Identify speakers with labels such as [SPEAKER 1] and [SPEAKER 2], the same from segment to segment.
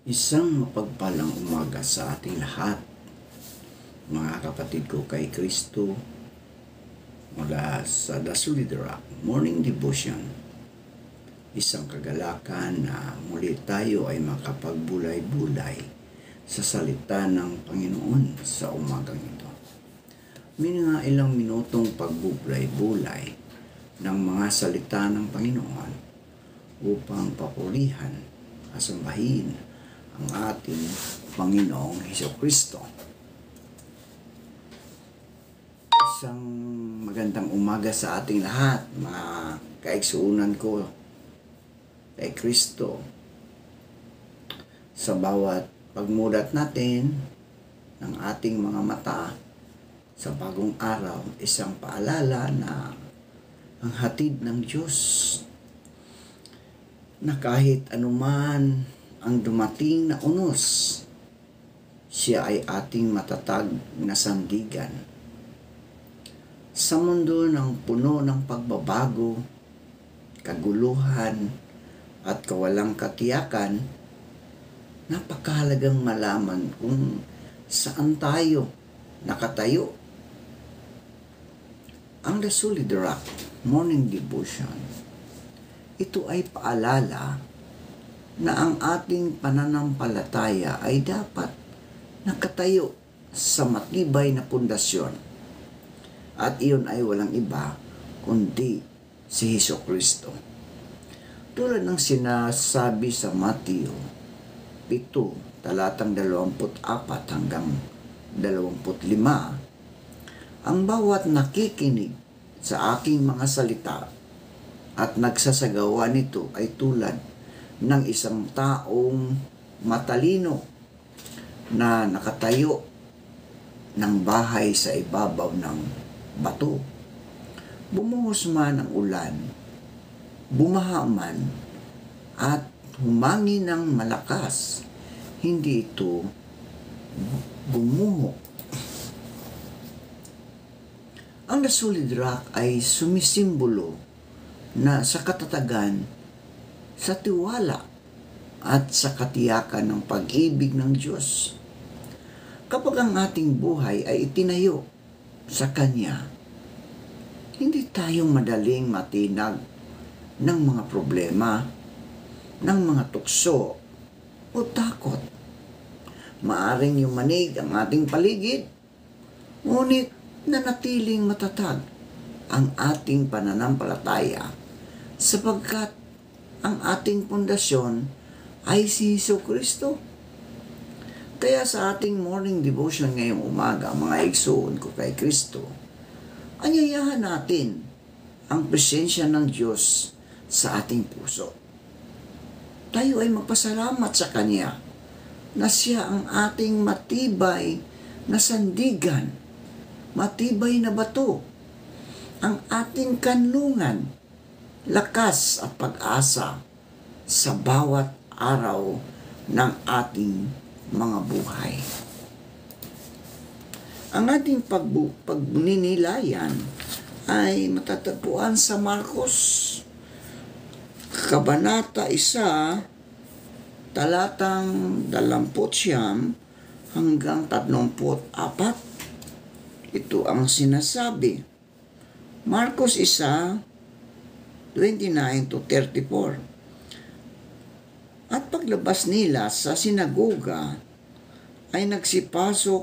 [SPEAKER 1] Isang mapagpalang umaga sa ating lahat, mga kapatid ko kay Kristo, mula sa The Solid Rock Morning Devotion. Isang kagalakan na muli tayo ay makapagbulay-bulay sa salita ng Panginoon sa umagang ito. May mga ilang minutong pagbubulay-bulay ng mga salita ng Panginoon upang papurihan, asambahin ang ating Panginoong Hesukristo. Isang magandang umaga sa ating lahat, mga kaigsuunan ko kay Kristo. Sa bawat pagmulat natin ng ating mga mata sa bagong araw, isang paalala na ang hatid ng Diyos na kahit anuman ang dumating na unos, siya ay ating matatag na sandigan. Sa mundo ng puno ng pagbabago, kaguluhan, at kawalang katiyakan, napakahalagang malaman kung saan tayo nakatayo. Ang The Solid Rock Morning Devotion, ito ay paalala na ang ating pananampalataya ay dapat nakatayo sa matibay na pundasyon. At iyon ay walang iba kundi si Hesukristo. Tulad ng sinasabi sa Mateo 7, talatang 24 hanggang 25, ang bawat nakikinig sa aking mga salita at nagsasagawa nito ay tulad ng isang taong matalino na nakatayo ng bahay sa ibabaw ng bato. Bumuhos man ang ulan, bumaha man, at humangin ng malakas, hindi ito gumuho. Ang The Solid Rock ay sumisimbolo na sa katatagan, sa tiwala at sa katiyakan ng pag-ibig ng Diyos. Kapag ang ating buhay ay itinayo sa Kanya, hindi tayo madaling matinag ng mga problema, ng mga tukso o takot. Maaring yumanig ang ating paligid, ngunit nanatiling matatag ang ating pananampalataya sapagkat ang ating pundasyon ay si Hesukristo. Kaya sa ating morning devotion ngayong umaga, mga igsoon ko kay Kristo, anyayahan natin ang presensya ng Diyos sa ating puso. Tayo ay magpasalamat sa Kanya na Siya ang ating matibay na sandigan, matibay na bato, ang ating kanlungan, lakas at pag-asa sa bawat araw ng ating mga buhay. Ang ating pagninilayan ay matatagpuan sa Marcos, Kabanata 1, talatang 29 hanggang 34. Ito ang sinasabi. Marcos 1, 29 to 34. At paglabas nila sa sinagoga, ay nagsipasok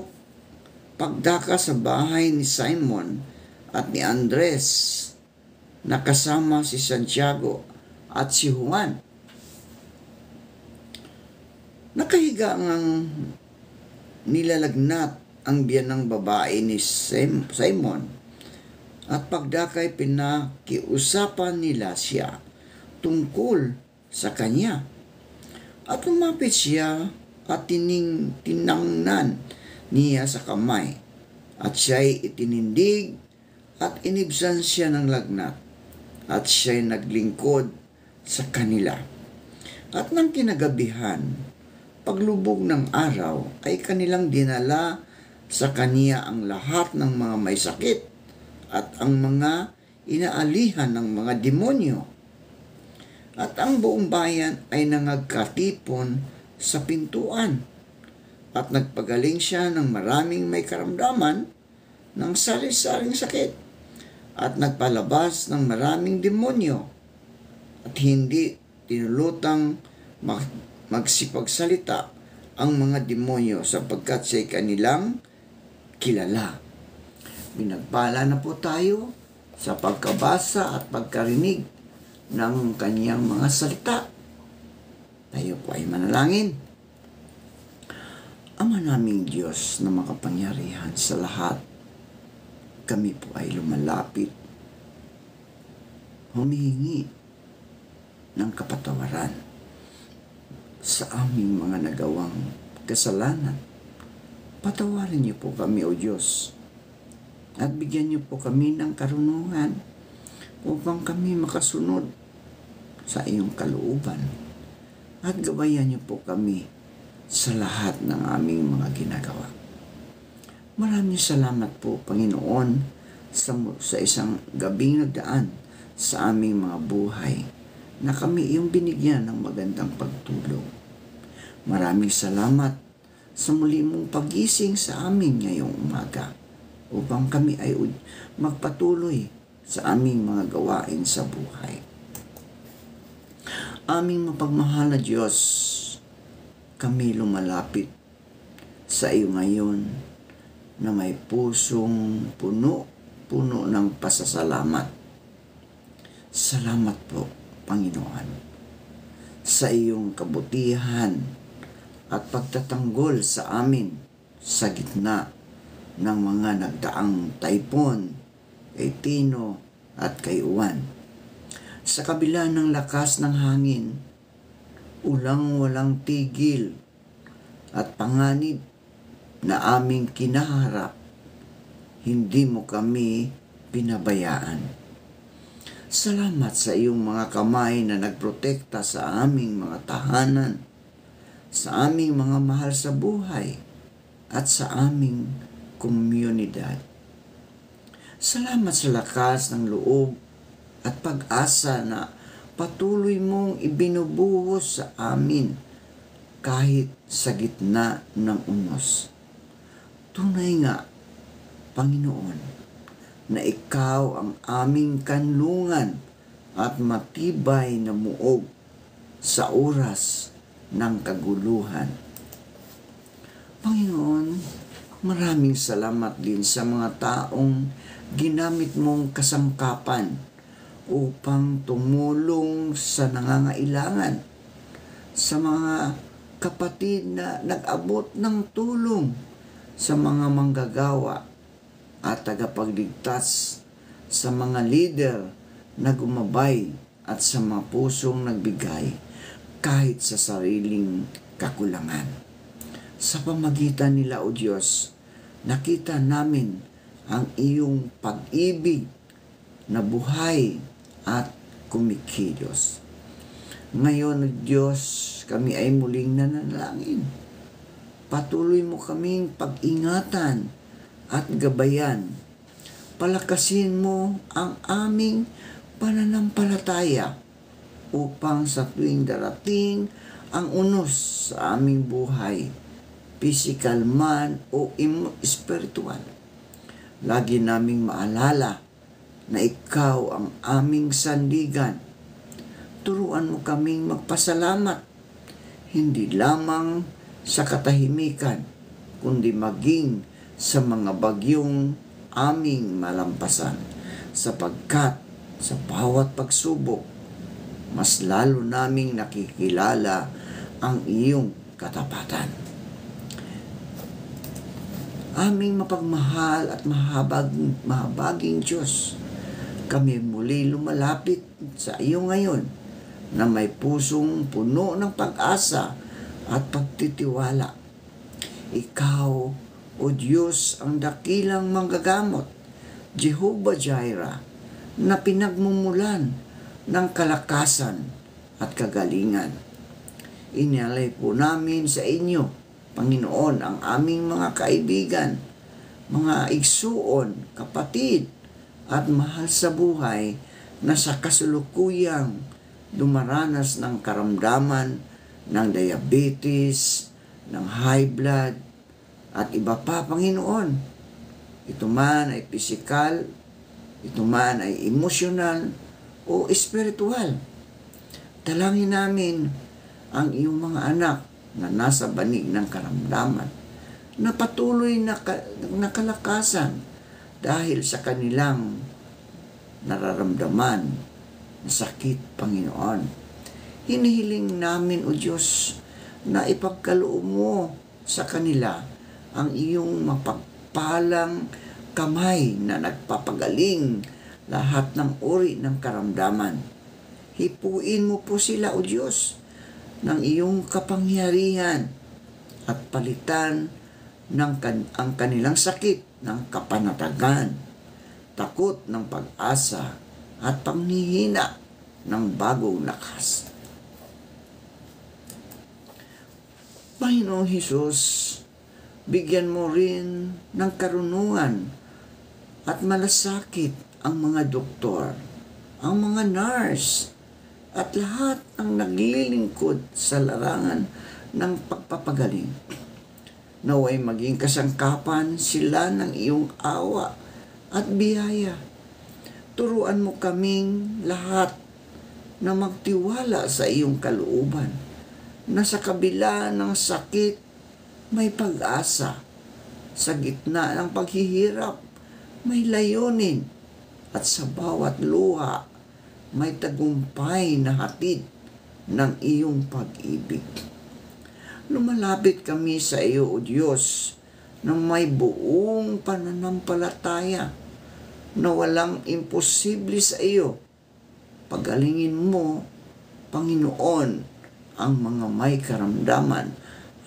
[SPEAKER 1] pagdaka sa bahay ni Simon at ni Andres, na kasama si Santiago at si Juan. Nakahiga ang nilalagnat ang biyanang babae ni Simon, at pagdakay pinakiusapan nila siya tungkol sa kanya. At lumapit siya at tinangnan niya sa kamay, at siya'y itinindig at inibsan siya ng lagnat, at siya'y naglingkod sa kanila. At nang kinagabihan, paglubog ng araw, ay kanilang dinala sa kaniya ang lahat ng mga may sakit at ang mga inaalihan ng mga demonyo. At ang buong bayan ay nangagkatipon sa pintuan at nagpagaling siya ng maraming may karamdaman ng sari-saring sakit at nagpalabas ng maraming demonyo at hindi tinulutang magsipagsalita ang mga demonyo sapagkat siya'y kanilang kilala. Pinagpala na po tayo sa pagkabasa at pagkarinig ng kaniyang mga salita. Tayo po ay manalangin. Ama naming Diyos na makapangyarihan sa lahat, kami po ay lumalapit, humihingi ng kapatawaran sa aming mga nagawang kasalanan. Patawarin niyo po kami, O Diyos, at bigyan niyo po kami ng karunungan upang kami makasunod sa iyong kalooban, at gabayan niyo po kami sa lahat ng aming mga ginagawa. Maraming salamat po, Panginoon, sa isang gabing nagdaan sa aming mga buhay na kami iyong binigyan ng magandang pagtulog. Maraming salamat sa muli mong pagising sa amin ngayong umaga upang kami ay magpatuloy sa aming mga gawain sa buhay. Aming mapagmahal na Diyos, kami lumalapit sa iyo ngayon na may pusong puno ng pasasalamat. Salamat po, Panginoon, sa iyong kabutihan at pagtatanggol sa amin sa gitna ng mga nagdaang typhoon kay Tino at kay Juan. Sa kabila ng lakas ng hangin, ulang walang tigil at panganib na aming kinaharap, hindi mo kami pinabayaan. Salamat sa iyong mga kamay na nagprotekta sa aming mga tahanan, sa aming mga mahal sa buhay, at sa aming komunidad. Salamat sa lakas ng loob at pag-asa na patuloy mong ibinubuhos sa amin kahit sa gitna ng unos. Tunay nga, Panginoon, na ikaw ang aming kanlungan at matibay na muog sa oras ng kaguluhan. Panginoon, maraming salamat din sa mga taong ginamit mong kasangkapan upang tumulong sa nangangailangan, sa mga kapatid na nag-abot ng tulong, sa mga manggagawa at tagapagligtas, sa mga leader na gumabay at sa mga pusong nagbigay kahit sa sariling kakulangan. Sa pamagitan nila, O Diyos, nakita namin ang iyong pag-ibig na buhay at kumikilos. Ngayon, Diyos, kami ay muling nanalangin. Patuloy mo kaming pag-ingatan at gabayan. Palakasin mo ang aming pananampalataya upang sa tuwing darating ang unos sa aming buhay, physical man o spiritual, lagi naming maalala na ikaw ang aming sandigan. Turuan mo kaming magpasalamat, hindi lamang sa katahimikan, kundi maging sa mga bagyong aming malampasan, sapagkat sa bawat pagsubok, mas lalo naming nakikilala ang iyong katapatan. Aming mapagmahal at mahabaging Diyos, kami muli lumalapit sa iyo ngayon na may pusong puno ng pag-asa at pagtitiwala. Ikaw, O Diyos, ang dakilang manggagamot, Jehovah Jireh, na pinagmumulan ng kalakasan at kagalingan. Inalay po namin sa inyo, Panginoon, ang aming mga kaibigan, mga igsuon, kapatid, at mahal sa buhay na sa kasulukuyang dumaranas ng karamdaman ng diabetes, ng high blood, at iba pa, Panginoon. Ito man ay physical, ito man ay emotional, o espiritual. Dalangin namin ang iyong mga anak na nasa banig ng karamdaman na patuloy na kalakasan dahil sa kanilang nararamdaman na sakit, Panginoon. Hinihiling namin, O Diyos, na ipagkaloob mo sa kanila ang iyong mapagpalang kamay na nagpapagaling lahat ng uri ng karamdaman. Hipuin mo po sila, O Diyos, ng iyong kapangyarihan at palitan ang kanilang sakit ng kapanatagan, takot ng pag-asa at panghihina ng bagong lakas. Panginoong Hesus, bigyan mo rin ng karunungan at malasakit ang mga doktor, ang mga nurse, at lahat ng naglilingkod sa larangan ng pagpapagaling. Naway maging kasangkapan sila ng iyong awa at biyaya. Turuan mo kaming lahat na magtiwala sa iyong kalooban, na sa kabila ng sakit may pag-asa, sa gitna ng paghihirap may layunin, at sa bawat luha may tagumpay na hatid ng iyong pag-ibig. Lumalapit kami sa iyo, O Diyos, na may buong pananampalataya na walang imposible sa iyo. Pagalingin mo, Panginoon, ang mga may karamdaman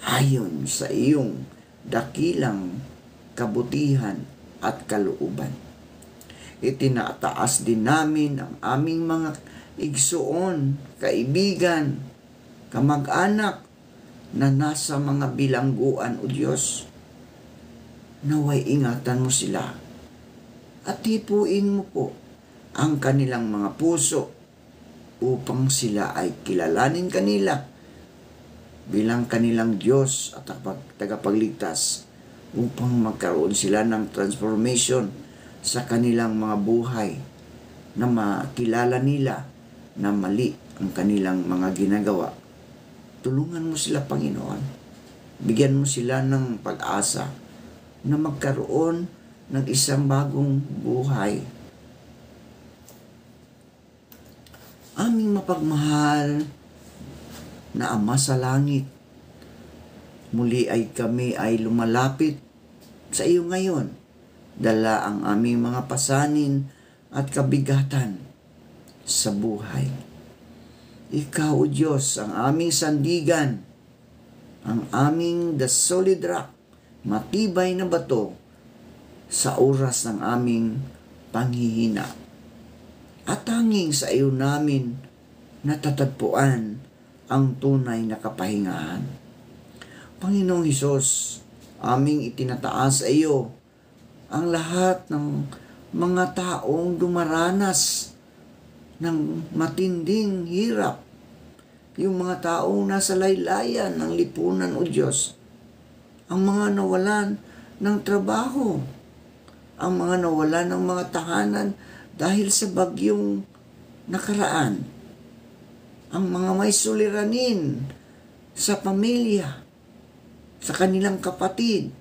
[SPEAKER 1] ayon sa iyong dakilang kabutihan at kalooban. Itinataas din namin ang aming mga igsoon, kaibigan, kamag-anak na nasa mga bilangguan, O Diyos. Naway ingatan mo sila at hipuin mo po ang kanilang mga puso upang sila ay kilalanin kanila bilang kanilang Diyos at tagapagligtas, upang magkaroon sila ng transformation sa kanilang mga buhay, na makilala nila na mali ang kanilang mga ginagawa. Tulungan mo sila, Panginoon. Bigyan mo sila ng pag-asa na magkaroon ng isang bagong buhay. Aming mapagmahal na Ama sa langit, muli ay kami ay lumalapit sa iyo ngayon, dala ang aming mga pasanin at kabigatan sa buhay. Ikaw, O Diyos, ang aming sandigan, ang aming the solid rock, matibay na bato sa oras ng aming panghihina. At tanging sa iyo namin natatagpuan ang tunay na kapahingahan. Panginoong Hesus, aming itinataas sa iyo ang lahat ng mga taong dumaranas ng matinding hirap, yung mga taong nasa laylayan ng lipunan, O Diyos, ang mga nawalan ng trabaho, ang mga nawalan ng mga tahanan dahil sa bagyong nakaraan, ang mga may suliranin sa pamilya, sa kanilang kapatid,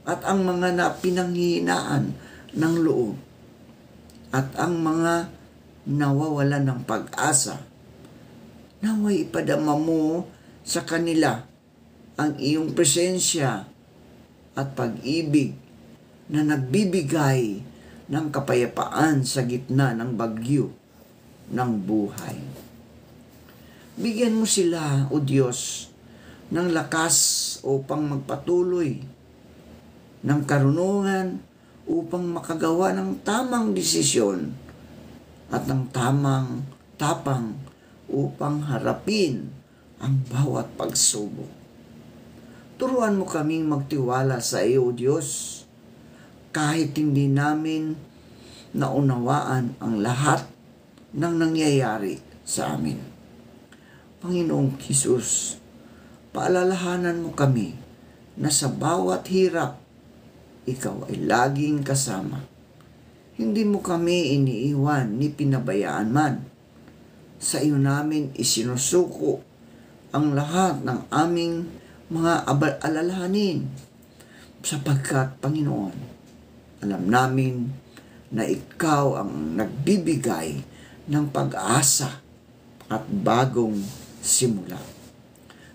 [SPEAKER 1] at ang mga napinanghihinaan ng loob, at ang mga nawawalan ng pag-asa. Naway ipadama mo sa kanila ang iyong presensya at pag-ibig na nagbibigay ng kapayapaan sa gitna ng bagyo ng buhay. Bigyan mo sila, O Diyos, ng lakas upang magpatuloy, ng karunungan upang makagawa ng tamang desisyon, at ng tamang tapang upang harapin ang bawat pagsubok. Turuan mo kaming magtiwala sa iyo, O Diyos, kahit hindi namin naunawaan ang lahat ng nangyayari sa amin. Panginoong Hesus, paalalahanan mo kami na sa bawat hirap, ikaw ay laging kasama. Hindi mo kami iniiwan ni pinabayaan man. Sa iyo namin isinusuko ang lahat ng aming mga alalahanin, sapagkat, Panginoon, alam namin na ikaw ang nagbibigay ng pag-asa at bagong simula.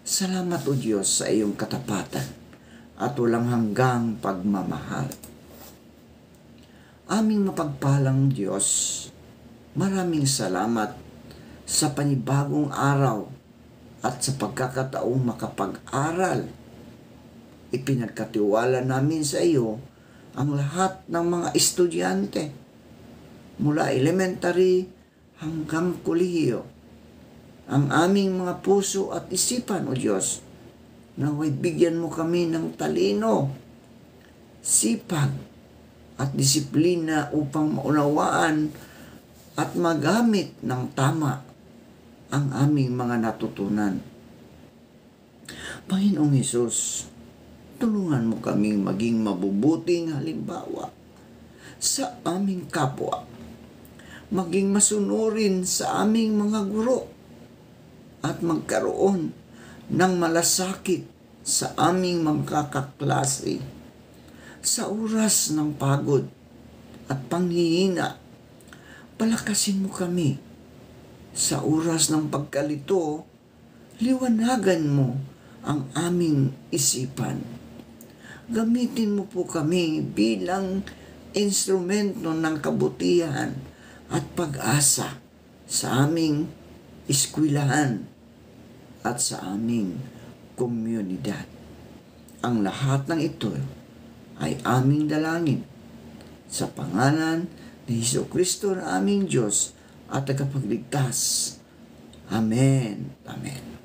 [SPEAKER 1] Salamat, O Diyos, sa iyong katapatan at walang hanggang pagmamahal. Aming mapagpalang Diyos, maraming salamat sa panibagong araw at sa pagkakataong makapag-aral. Ipinagkatiwala namin sa iyo ang lahat ng mga estudyante mula elementary hanggang kolehiyo. Ang aming mga puso at isipan, O Diyos, naway bigyan mo kami ng talino, sipag at disiplina upang maunawaan at magamit ng tama ang aming mga natutunan. Panginoong Hesus, tulungan mo kaming maging mabubuting halimbawa sa aming kapwa, maging masunurin sa aming mga guro, at magkaroon ng malasakit sa aming mga kaklase sa oras ng pagod at panghihina. Palakasin mo kami sa oras ng pagkalito, liwanagan mo ang aming isipan. Gamitin mo po kami bilang instrumento ng kabutihan at pag-asa sa aming eskwelahan at sa aming komunidad. Ang lahat ng ito ay aming dalangin sa pangalan ni Jesucristo na aming Diyos at tagapagligtas. Amen. Amen.